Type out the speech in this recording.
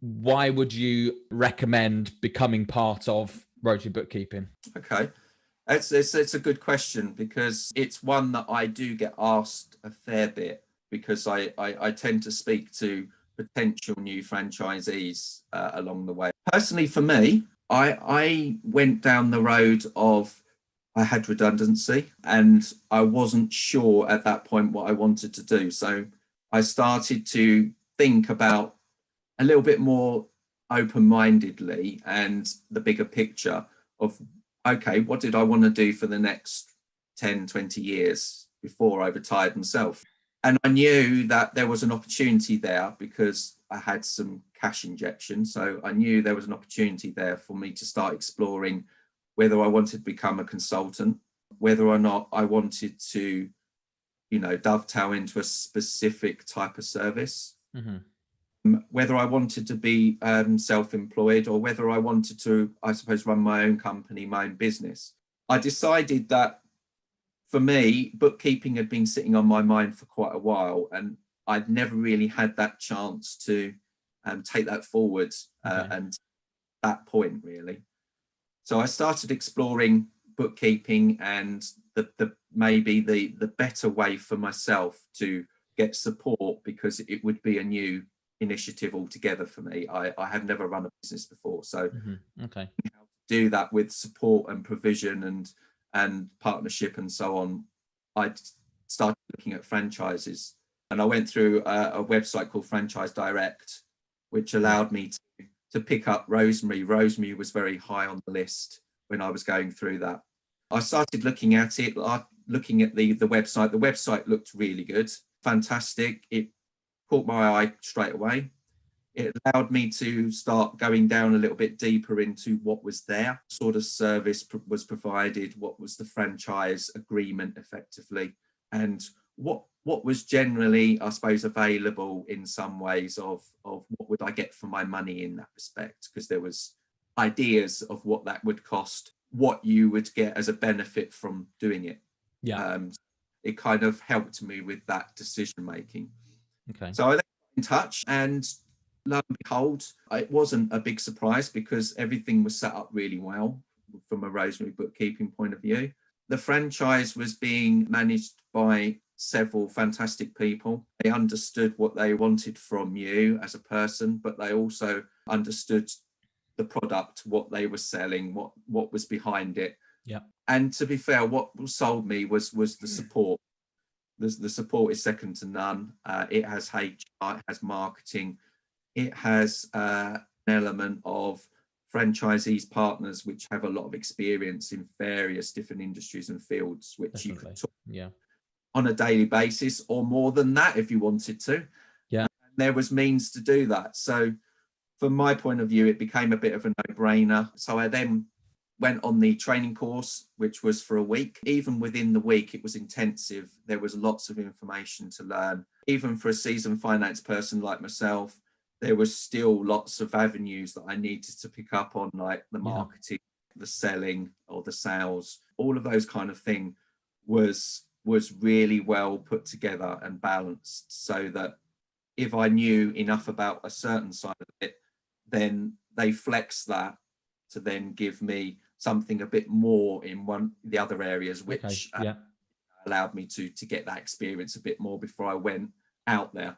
why would you recommend becoming part of Rosemary Bookkeeping? Okay. It's a good question, because it's one that I do get asked a fair bit, because I tend to speak to potential new franchisees along the way. Personally, for me, I went down the road of, I had redundancy and I wasn't sure at that point what I wanted to do. So I started to think about a little bit more open-mindedly and the bigger picture of, okay, what did I want to do for the next 10, 20 years before I retired myself? And I knew that there was an opportunity there because I had some cash injection. So I knew there was an opportunity there for me to start exploring whether I wanted to become a consultant, whether or not I wanted to, dovetail into a specific type of service. Whether I wanted to be self-employed, or whether I wanted to, I suppose, run my own company, my own business. I decided that for me, bookkeeping had been sitting on my mind for quite a while, and I'd never really had that chance to take that forward and that point, really. So I started exploring bookkeeping and maybe the better way for myself to get support, because it would be a new initiative altogether for me. I have never run a business before, so do that with support and provision and partnership and so on. I started looking at franchises, and I went through a website called Franchise Direct, which allowed me to pick up Rosemary. Rosemary was very high on the list when I was going through that. I started looking at it, looking at the website. The website looked really good, fantastic. It caught my eye straight away. It allowed me to start going down a little bit deeper into what was there, sort of service was provided, what was the franchise agreement effectively, and what was generally, I suppose, available in some ways of what would I get for my money in that respect, because there was ideas of what that would cost, what you would get as a benefit from doing it. It kind of helped me with that decision making. So I then got in touch, and lo and behold, it wasn't a big surprise because everything was set up really well from a Rosemary Bookkeeping point of view. The franchise was being managed by several fantastic people. They understood what they wanted from you as a person, but they also understood the product, what they were selling, what was behind it. And to be fair, what sold me was the support. The support is second to none. It has HR, it has marketing, it has an element of franchisees partners which have a lot of experience in various different industries and fields, which you could talk on a daily basis, or more than that if you wanted to. And there was means to do that. So from my point of view, it became a bit of a no-brainer. So I then went on the training course, which was for a week. Even within the week, it was intensive. There was lots of information to learn. Even for a seasoned finance person like myself, there was still lots of avenues that I needed to pick up on, like the marketing, the selling, or the sales. All of those kind of things was really well put together and balanced, so that if I knew enough about a certain side of it, then they flexed that to then give me something a bit more in the other areas, which allowed me to get that experience a bit more before I went out there.